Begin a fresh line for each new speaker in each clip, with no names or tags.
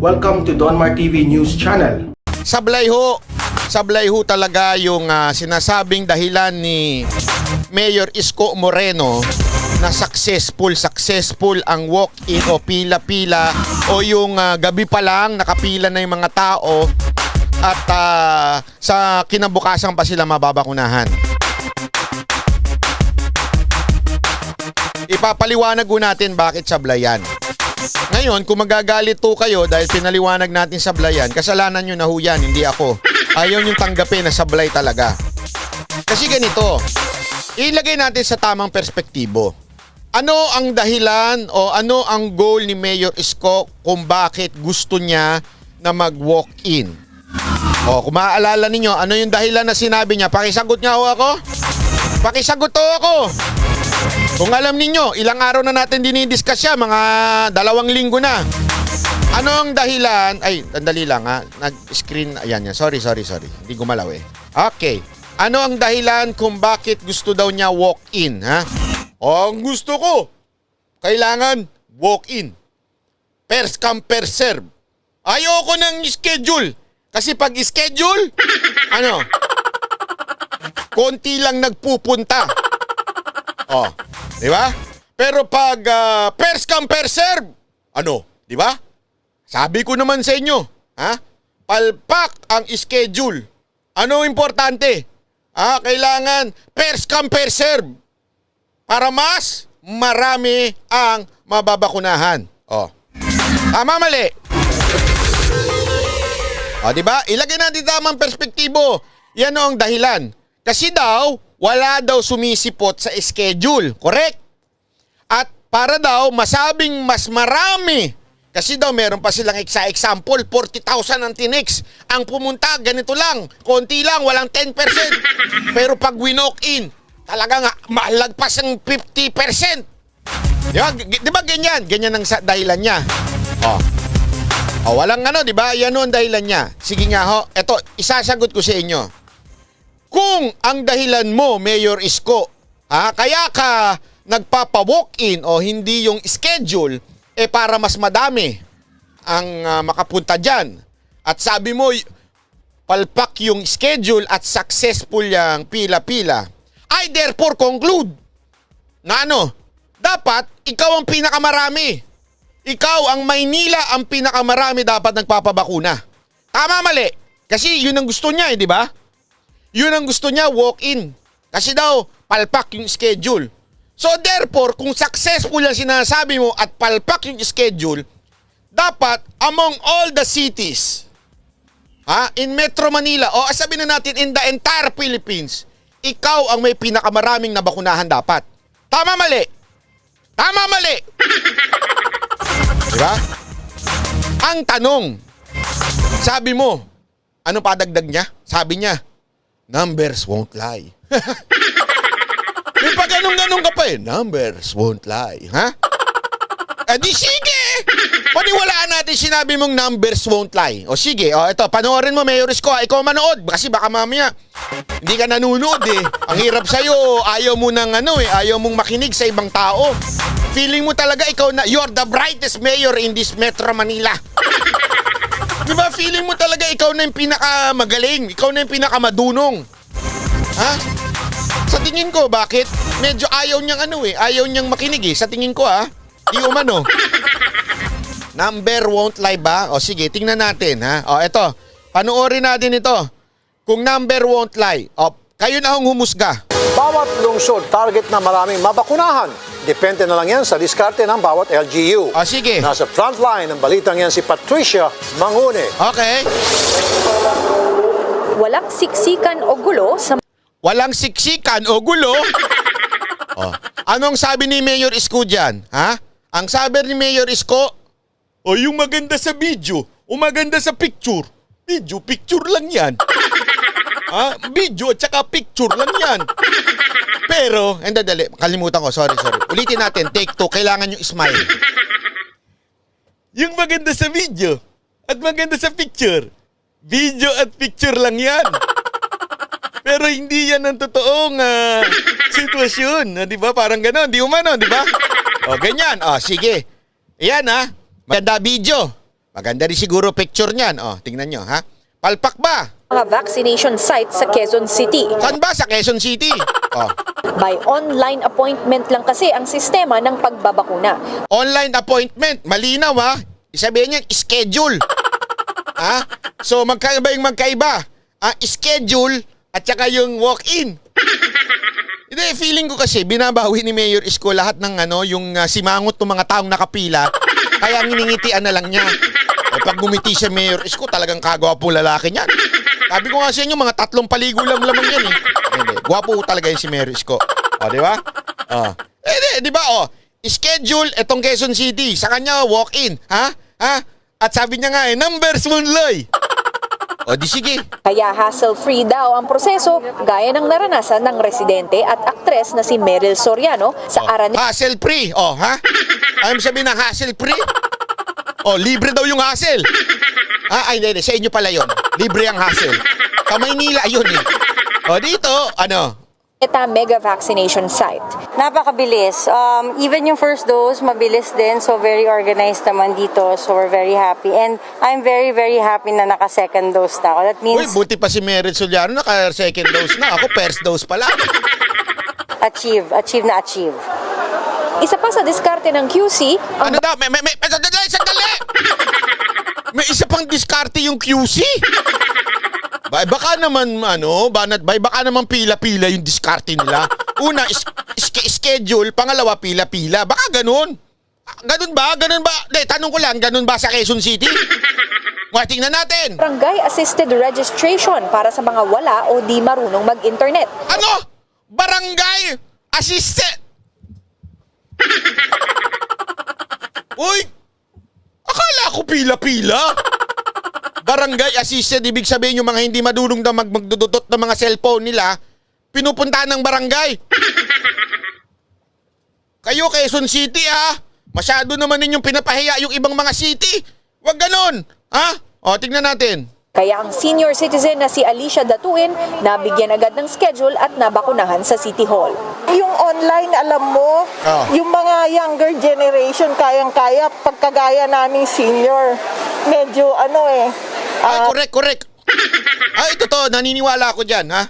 Welcome to Donmar TV News Channel.
Sablay ho talaga yung sinasabing dahilan ni Mayor Isko Moreno na successful ang walk-in o pila-pila o yung gabi pa lang nakapila na yung mga tao at sa kinabukasan pa sila mababakunahan. Ipapaliwanag ko natin bakit sablay yan. Ngayon, kung magagalit to kayo dahil pinaliwanag natin sablayan, kasalanan nyo na ho yan, hindi ako. Ayaw nyo tanggapin na sablay talaga. Kasi ganito, ilagay natin sa tamang perspektibo. Ano ang dahilan o ano ang goal ni Mayor Isko kung bakit gusto niya na mag-walk-in? O, kung maaalala ninyo, ano yung dahilan na sinabi niya? Pakisagot nga ho ako? Pakisagot ho ako! Kung alam ninyo, ilang araw na natin dinidiscuss siya, mga 2 linggo na. Ano ang dahilan? Ay, sandali lang ha. Nag-screen, ayan yan. Sorry. Hindi gumalaw eh. Okay. Ano ang dahilan kung bakit gusto daw niya walk-in, ha? Ang gusto ko, kailangan walk-in. First come, first serve. Ayoko ng schedule. Kasi pag schedule, konti lang nagpupunta. Oh, di ba? Pero pag first come, first serve, di ba? Sabi ko naman sa inyo, ha? Palpak ang schedule. Ano importante? Kailangan first come, first serve. Para mas marami ang mababakunahan. Oh. Tama, mali. Di ba? Ilagay natin tamang perspektibo. Yan ang dahilan. Kasi daw, wala daw sumisipot sa schedule. Correct? At para daw masabing mas marami. Kasi daw meron pa silang example, 40,000 ang tinix. Ang pumunta, ganito lang. Konti lang, walang 10%. Pero pag winok-in, talagang malagpas ang 50%. Di ba ganyan? Ganyan ang dahilan niya. Walang di ba? Yan ang dahilan niya. Sige nga ho, eto, isasagot ko sa inyo. Kung ang dahilan mo, Mayor Isko, kaya ka nagpapa-walk-in o hindi yung schedule, para mas madami ang makapunta dyan. At sabi mo, palpak yung schedule at successful yung pila-pila. I therefore conclude na dapat ikaw ang pinakamarami. Ikaw ang Maynila ang pinakamarami dapat nagpapabakuna. Tama, mali? Kasi yun ang gusto niya, di ba? Yun ang gusto niya, walk-in. Kasi daw, palpak yung schedule. So therefore, kung successful yung sinasabi mo at palpak yung schedule, dapat among all the cities, in Metro Manila, o sabihin na natin in the entire Philippines, ikaw ang may pinakamaraming nabakunahan dapat. Tama, mali? Tama, mali? Diba? Ang tanong, sabi mo, ano padagdag niya? Sabi niya, numbers won't lie. May pag ganun-ganun ka pa numbers won't lie. Ha? Di sige! Paniwalaan natin sinabi mong numbers won't lie. O sige, ito, panoorin mo, Mayor Isko. Ikaw manood. Kasi baka mamaya, hindi ka nanunood Ang hirap sa'yo, ayaw mo ayaw mong makinig sa ibang tao. Feeling mo talaga ikaw na, you're the brightest mayor in this Metro Manila. Di ba, feeling mo talaga ikaw na yung pinakamagaling, ikaw na yung pinakamadunong. Ha? Sa tingin ko, bakit? Medyo ayaw niyang ayaw niyang makinig sa tingin ko Di umano. Number won't lie ba? O sige, tingnan natin eto, panoorin natin ito. Kung number won't lie, kayo na hong humusga.
Bawat lungsod target na maraming mabakunahan. Depende na lang yan sa diskarte ng bawat LGU.
Sige.
Nasa frontline ng balitang yan si Patricia Mangune.
Okay.
Walang siksikan o gulo sa...
Walang siksikan o gulo? Anong sabi ni Mayor Isko dyan? Ang sabi ni Mayor Isko, yung maganda sa video o maganda sa picture. Video, picture lang yan. Video at saka picture lang yan. Pero, dali, kalimutan ko, sorry. Ulitin natin, take 2, kailangan yung smile. Yung maganda sa video at maganda sa picture. Video at picture lang yan. Pero hindi yan ang totoong sitwasyon. Di ba? Parang gano'n. Di umano, di ba? Ganyan. Sige. Yan Maganda video. Maganda rin siguro picture niyan. Oh, tingnan nyo, ha? Palpak ba?
mga vaccination sites sa Quezon City.
Saan ba? Sa Quezon City. Oh.
By online appointment lang kasi ang sistema ng pagbabakuna.
Online appointment. Malinaw, ha? Isabihin niyan, schedule. Ha? So, magkaiba yung magkaiba. Schedule at saka yung walk-in. Hindi, feeling ko kasi binabawi ni Mayor Isko lahat ng yung simangot ng mga taong nakapila. Kaya nginingitian na lang niya. Pag gumiti siya Mayor Isko, talagang kagwapo lalaki niyan. Sabi ko nga sa inyo, mga 3 paligo lang lamang yan eh. Hindi, gwapo talaga yung si Mayor Isko. O, di ba? Di ba, schedule etong Quezon City. Sa kanya, walk-in. Ha? At sabi niya nga numbers Munloy. O, di sige.
Kaya hassle-free daw ang proseso gaya ng naranasan ng residente at aktres na si Meryl Soriano sa Araneta.
Hassle-free. O, ha? Ayaw sabihin na hassle-free? O, libre daw yung hassle. Ay, hindi. Sa inyo pala yun. Libre ang hassle. Sa Maynila yun eh. O, dito,
Mega vaccination site.
Napakabilis. Even yung first dose, mabilis din. So, very organized naman dito. So, we're very happy. And I'm very, very happy na naka-second dose na ako. That
Uy,
means
buti pa si Meryl Soriano naka-second dose na. Ako, first dose pa lang.
achieve na achieve.
Isa pa sa diskarte ng QC, ang
Ano daw? Sandali! May isa pang diskarte yung QC. Baka naman, baka naman pila-pila yung diskarte nila. Una, schedule. Pangalawa, pila-pila. Baka ganun. Ganun ba? Tanong ko lang, ganun ba sa Quezon City? Tingnan natin.
barangay assisted registration para sa mga wala o di marunong mag-internet.
Ano? Barangay assisted. Uy! Akala ko pila-pila. Barangay assisted, ibig sabihin yung mga hindi madulong na magdudutot ng mga cellphone nila, pinupuntahan ng barangay. Kayo, Quezon City, masyado naman ninyong pinapahiya yung ibang mga city. Huwag ganon. O, tingnan natin.
Kaya ang senior citizen na si Alicia Datuin nabigyan agad ng schedule at nabakunahan sa City Hall.
Yung online, alam mo, yung mga younger generation, kayang-kaya, pagkagaya naming senior, medyo
Ay, correct. Ay, totoo, naniniwala ako dyan, ha?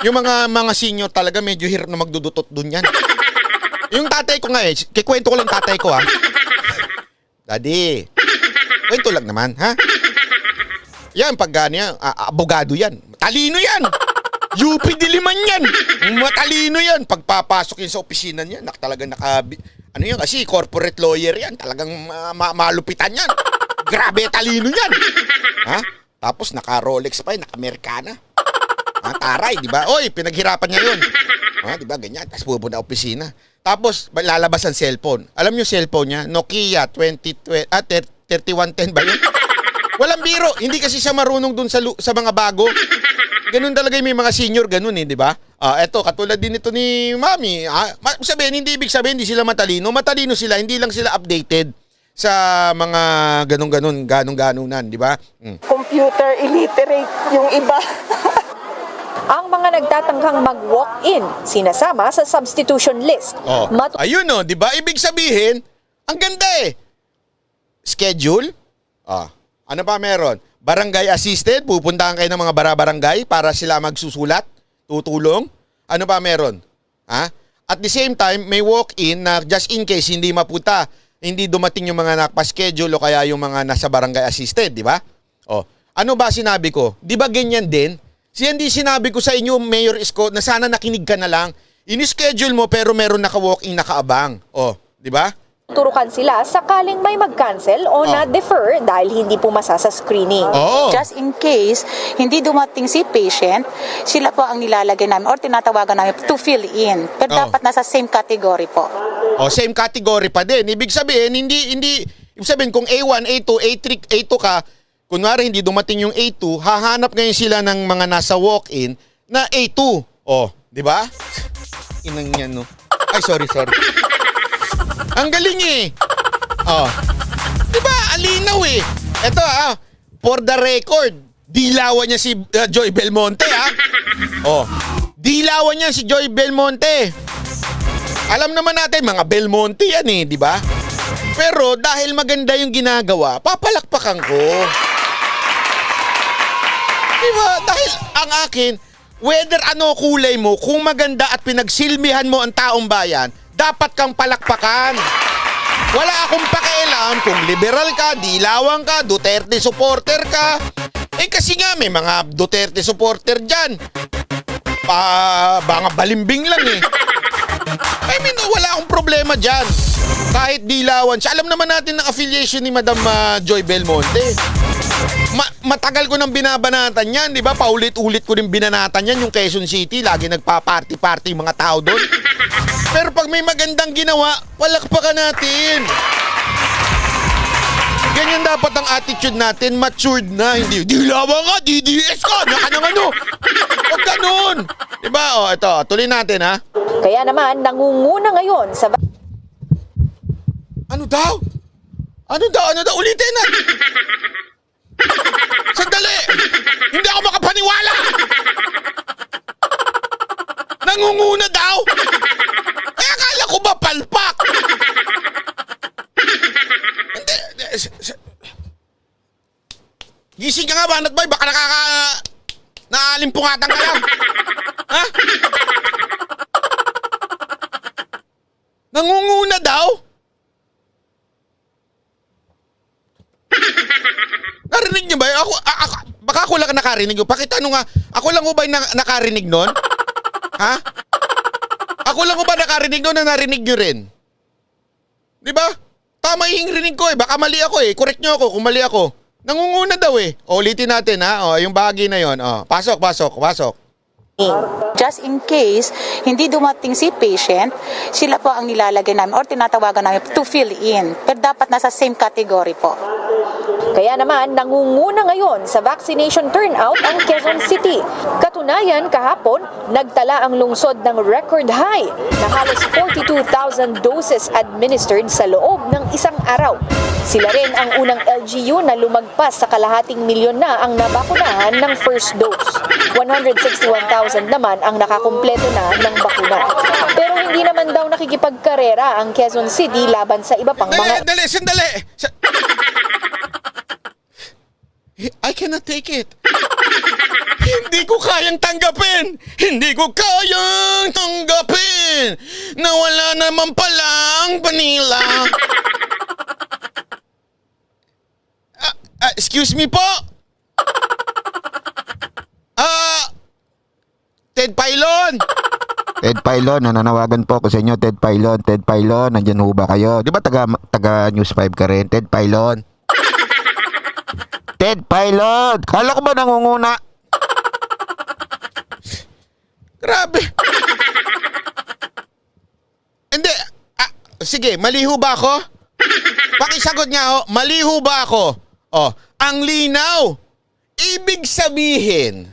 Yung mga senior talaga medyo hirap na magdudutot dun yan. Yung tatay ko nga kikwento ko lang tatay ko, ha? Daddy, kwento lang naman, ha? Yan, pag gano'n, abogado yan. Talino yan! UP Diliman yan! Matalino yan! Pagpapasok yun sa opisina niya, talagang yan kasi, corporate lawyer yan. Talagang malupitan yan. Grabe, talino yan! Ha? Tapos naka-Rolex pa yun, naka-Americana. Taray, di ba? Oy, pinaghirapan niya yun. Di ba, ganyan. Tapos pupunta opisina. Tapos, lalabas ang cellphone. Alam niyo cellphone niya? Nokia 3110 ba yun? Walang biro. Hindi kasi siya marunong dun sa mga bago. Ganun talaga yung may mga senior, ganun di ba? Eto, katulad din ito ni Mami. Hindi ibig sabihin, hindi sila matalino. Matalino sila, hindi lang sila updated sa mga ganun-ganunan, di ba?
computer illiterate yung iba.
Ang mga nagtatangkang mag-walk-in, sinasama sa substitution list.
Ayun di ba? Ibig sabihin, ang ganda Schedule? Ano pa meron? Barangay assisted, pupuntahan kayo ng mga barangay para sila magsusulat, tutulong. Ano pa meron? At the same time, may walk-in na just in case hindi mapunta, hindi dumating yung mga nakapaschedule o kaya yung mga nasa barangay assisted, di ba? Ano ba sinabi ko? Di ba ganyan din? Hindi sinabi ko sa inyo, Mayor Isko, na sana nakinig ka na lang. Ini-schedule mo pero meron naka-walk-in nakaabang. Di ba?
Turukan sila sakaling may mag-cancel o na-defer dahil hindi pumasa sa screening.
Just in case, hindi dumating si patient, sila po ang nilalagay namin or tinatawagan namin to fill in. Pero dapat nasa same category po.
Same category pa din. Ibig sabihin, ibig sabihin kung A1, A2, A3, A2 ka, kunwari hindi dumating yung A2, hahanap ngayon sila ng mga nasa walk-in na A2. Di ba? Inang yan, no? Ay, sorry. Ang galing Di ba? Alinaw Ito for the record, dilawan niya si Joy Belmonte Dilawan niya si Joy Belmonte. Alam naman natin, mga Belmonte yan di ba? Pero dahil maganda yung ginagawa, papalakpakan ko. Diba? Dahil ang akin, whether ano kulay mo, kung maganda at pinagsilbihan mo ang taong bayan, dapat kang palakpakan. Wala akong pakialam kung liberal ka, dilawan ka, Duterte supporter ka. Kasi nga may mga Duterte supporter dyan. Mga balimbing lang eh. I mean, wala akong problema dyan. Kahit dilawan siya. Alam naman natin ang affiliation ni Madam Joy Belmonte. Matagal ko nang binabanatan yan, di ba? Paulit-ulit ko rin binanatan yan, yung Quezon City. Lagi nagpa-party-party mga tao doon. Pero pag may magandang ginawa, palakpakan natin. Ganyan dapat ang attitude natin, matured na. Hindi, dilawan ka, DDS ka, naka ng ano. Huwag ganun. Diba? O, ito, tuloy natin ha.
Kaya naman, nangunguna ngayon sa
Ano daw? Ano daw? Ulitin na. Sandali. Hindi ako makapaniwala. Nangunguna daw? Kaya akala ko ba palpak? Hindi. Gising ka nga, Banat Boy. Baka naalimpungatan ka lang. Ha? Nangunguna daw? Narinig niyo ba? Baka ako lang nakarinig. Pakita nga. Ako lang ba nakarinig nun? Ha? Ako lang ba nakarinig nun na narinig niyo rin? Di ba? Tama yung rinig ko eh. Baka mali ako eh. Correct niyo ako kung mali ako. Nangunguna daw eh. O, ulitin natin ha. O, yung bahagi na yon. O, pasok.
Just in case hindi dumating si patient, sila po ang nilalagay namin or tinatawagan namin to fill in. Pero dapat nasa same category po.
Kaya naman, nangunguna ngayon sa vaccination turnout ang Quezon City. Katunayan, kahapon, nagtala ang lungsod ng record high na halos 42,000 doses administered sa loob ng isang araw. Sila rin ang unang LGU na lumagpas sa kalahating milyon na ang nabakunahan ng first dose. 161,000 naman ang nakakumpleto na ng bakuna. Pero hindi naman daw nakikipagkarera ang Quezon City laban sa iba pang mga...
Sandali! I cannot take it. Hindi ko kayang tanggapin na wala naman palang Manila. Excuse me po? Ted Pailon!
Ted Pailon, nananawagan po ako sa inyo, Ted Pailon, nandyan ho ba kayo? Di ba taga News 5 ka rin, Ted Pailon? Ted Pailon! Kala ko ba nangunguna?
Grabe. Hindi. Sige, maliho ba ako? Pakisagot niya ho, maliho ba ako? Ang linaw. Ibig sabihin,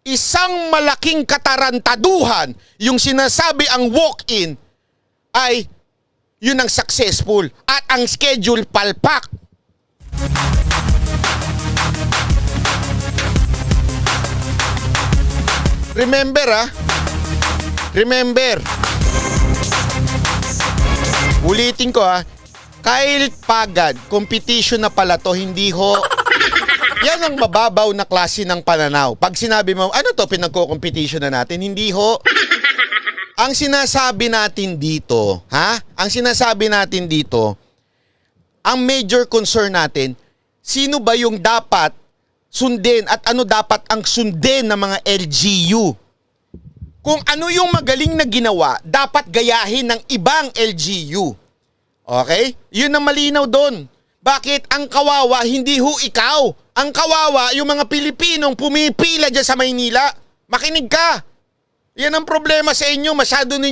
isang malaking katarantaduhan yung sinasabi ang walk-in ay yun ang successful at ang schedule palpak. Remember. Ulitin ko Kyle Pagad, competition na pala to, hindi ho. Yan ang mababaw na klase ng pananaw. Pag sinabi mo, ano to, pinagko-competition na natin? Hindi ho. Ang sinasabi natin dito, ang major concern natin, sino ba yung dapat sundin at ano dapat ang sundin ng mga LGU? Kung ano yung magaling na ginawa, dapat gayahin ng ibang LGU. Okay? Yun ang malinaw doon. Bakit? Ang kawawa, hindi ho ikaw. Ang kawawa, yung mga Pilipinong pumipila dyan sa Maynila. Makinig ka. Yan ang problema sa inyo. Masyadong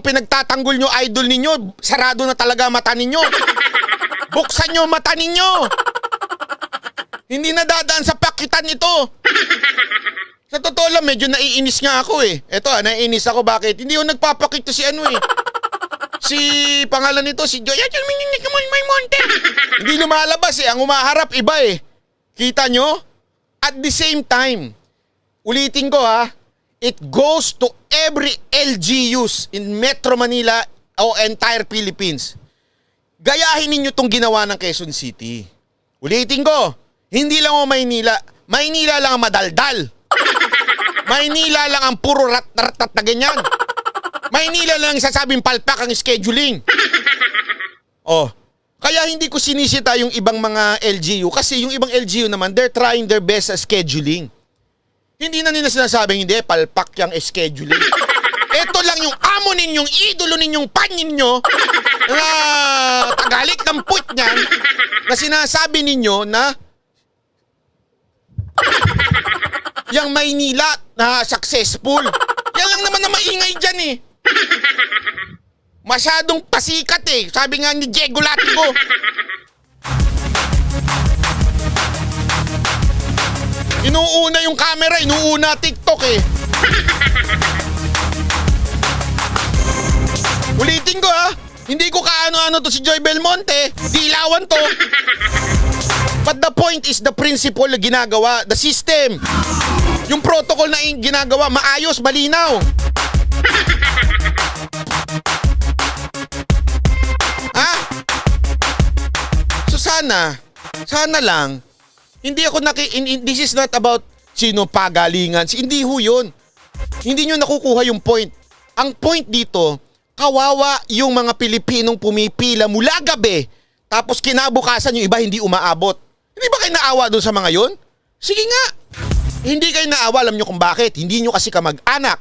pinagtatanggol nyo, idol ninyo. Sarado na talaga mata ninyo. Buksan nyo mata ninyo. Hindi na dadaan sa pakitan ito. Sa totoo lang, medyo naiinis nga ako eh. Eto naiinis ako. Bakit? Hindi ko nagpapakita si si pangalan nito, si Joy. Hindi lumalabas eh. Ang umaharap iba eh. Kita nyo? At the same time, ulitin ko it goes to every LGUs in Metro Manila o entire Philippines. gayahin ninyo tong ginawa ng Quezon City. Ulitin ko, hindi lang o Maynila. Maynila lang ang madaldal. Maynila lang ang puro rat-rat na ganyan. Maynila lang sasabing palpak ang scheduling. Oh, kaya hindi ko sinisita yung ibang mga LGU kasi yung ibang LGU naman, they're trying their best sa scheduling. Hindi na nila sinasabing hindi, palpak yung scheduling. Ito lang yung amo ninyong, idolo ninyong pan ninyo na tagalik ng put niyan na sinasabi ninyo na yung Maynila na successful. Yan lang naman na maingay dyan eh. Masyadong pasikat eh. Sabi nga ni Diego Latigo. Inuuna yung camera, inuuna TikTok eh. Ulitin ko ha. Hindi ko kaano-ano to si Joy Belmonte. Dilawan to. But the point is the principle na ginagawa, the system. Yung protocol na ginagawa, maayos, malinaw. Ha? So sana lang, hindi ako this is not about sino pagalingan. Hindi ho yun. Hindi nyo nakukuha yung point. Ang point dito, kawawa yung mga Pilipinong pumipila mula gabi, tapos kinabukasan yung iba hindi umaabot. Hindi ba kayo naawa doon sa mga yun? Sige nga. Hindi kayo naawa, alam nyo kung bakit. Hindi nyo kasi kamag-anak.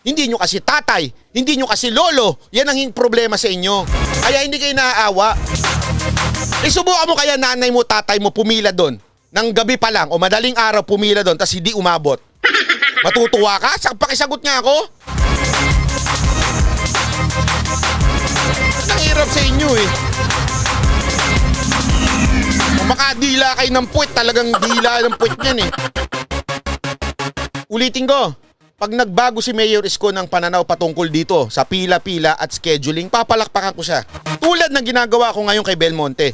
Hindi nyo kasi tatay. Hindi nyo kasi lolo. Yan ang problema sa inyo. Kaya hindi kayo naaawa. Subukan mo kaya nanay mo, tatay mo pumila doon. Nang gabi pa lang o madaling araw pumila doon tapos hindi umabot. Matutuwa ka? Pakisagot nga ako. Nanghirap sa inyo eh. Kung makadila kayo ng puwet, talagang dila ng puwet yan eh. Ulitin ko, pag nagbago si Mayor Isko ng pananaw patungkol dito sa pila-pila at scheduling, papalakpakan ko siya. Tulad ng ginagawa ko ngayon kay Belmonte.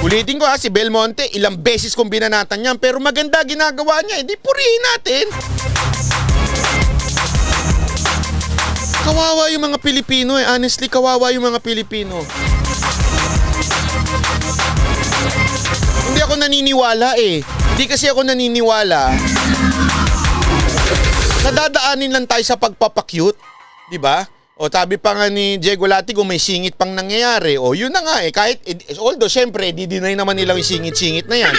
Ulitin ko ha, si Belmonte, ilang beses kong binanatan yan, pero maganda ginagawa niya, hindi purihin natin. Kawawa yung mga Pilipino eh, honestly, kawawa yung mga Pilipino. Hindi ako naniniwala eh. Hindi kasi ako naniniwala. Nadadaanin lang tayo sa pagpapakyut, di ba? O sabi pa nga ni Diego Latigo, may singit pang nangyayari. O yun na nga eh, kahit, although syempre, di-deny naman nilang yung singit-singit na yan.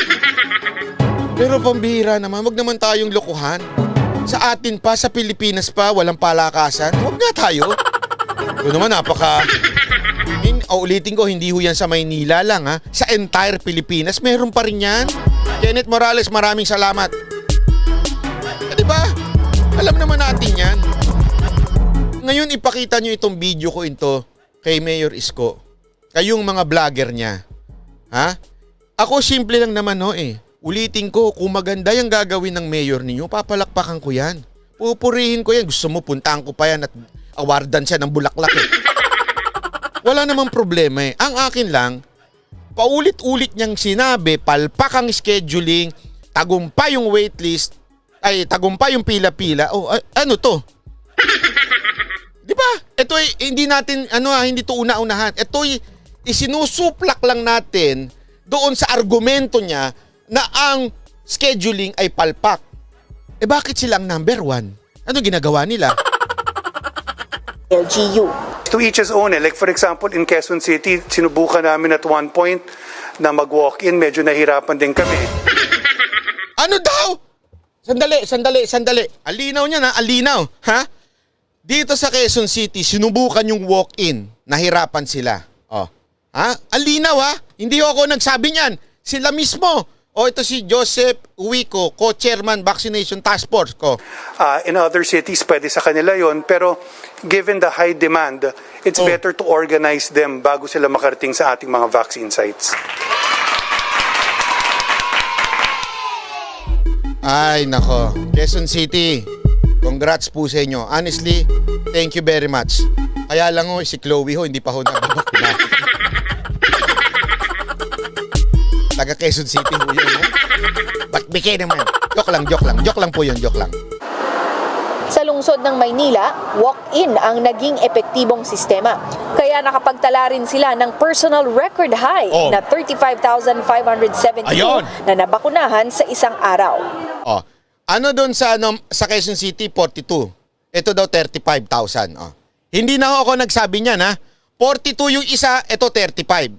Pero pambihira naman, wag naman tayong lokohan. Sa atin pa, sa Pilipinas pa, walang palakasan. Wag nga tayo. Yun naman, ulitin ko, hindi ho yan sa Maynila lang ha. Sa entire Pilipinas, meron pa rin yan. Kenneth Morales, maraming salamat. Diba? Alam naman natin yan. Ngayon, ipakita nyo itong video ko ito kay Mayor Isko. Kayong mga vlogger niya. Ha? Ako, simple lang naman no eh. Ulitin ko, kung maganda yung gagawin ng mayor ninyo, papalakpakan ko yan. Pupurihin ko yan. Gusto mo, puntaan ko pa yan at awardan siya ng bulaklak eh. Wala namang problema eh. Ang akin lang, paulit-ulit niyang sinabi, palpak ang scheduling, tagumpay yung waitlist, ay tagumpay yung pila-pila. Oh, ano to? Di ba? Ito hindi natin hindi to una-unahan. Ito isinusuplak lang natin doon sa argumento niya na ang scheduling ay palpak. Eh bakit sila ang number one? Ano ginagawa nila?
LGU.
To each his own. Like for example, in Quezon City, sinubukan namin at one point na mag-walk-in. Medyo nahirapan din kami.
Ano daw? Sandali. Alinaw niya na, alinaw. Ha? Dito sa Quezon City, sinubukan yung walk-in. Nahirapan sila. Oh. Ha? Alinaw ha? Hindi ako nagsabi niyan. Sila mismo. O ito si Joseph Uwico, co-chairman Vaccination Task Force ko.
In other cities, pwede sa kanila yon. Pero given the high demand, it's better to organize them bago sila makarating sa ating mga vaccine sites.
Ay, nako. Quezon City, congrats po sa inyo. Honestly, thank you very much. Kaya lang si Chloe hindi pa ho nababakuna. Taga Quezon City po yun. Ba't bigay naman? Joke lang po yun, joke lang.
Sa lungsod lungsod ng Maynila, walk-in ang naging epektibong sistema. Kaya nakapagtala rin sila ng personal record high na 35,572
Ayun.
na nabakunahan sa isang araw.
Oh. Ano doon sa Quezon City 42? Ito daw 35,000. Oh. Hindi na ako nagsabi niyan ha. 42 yung isa, ito 35.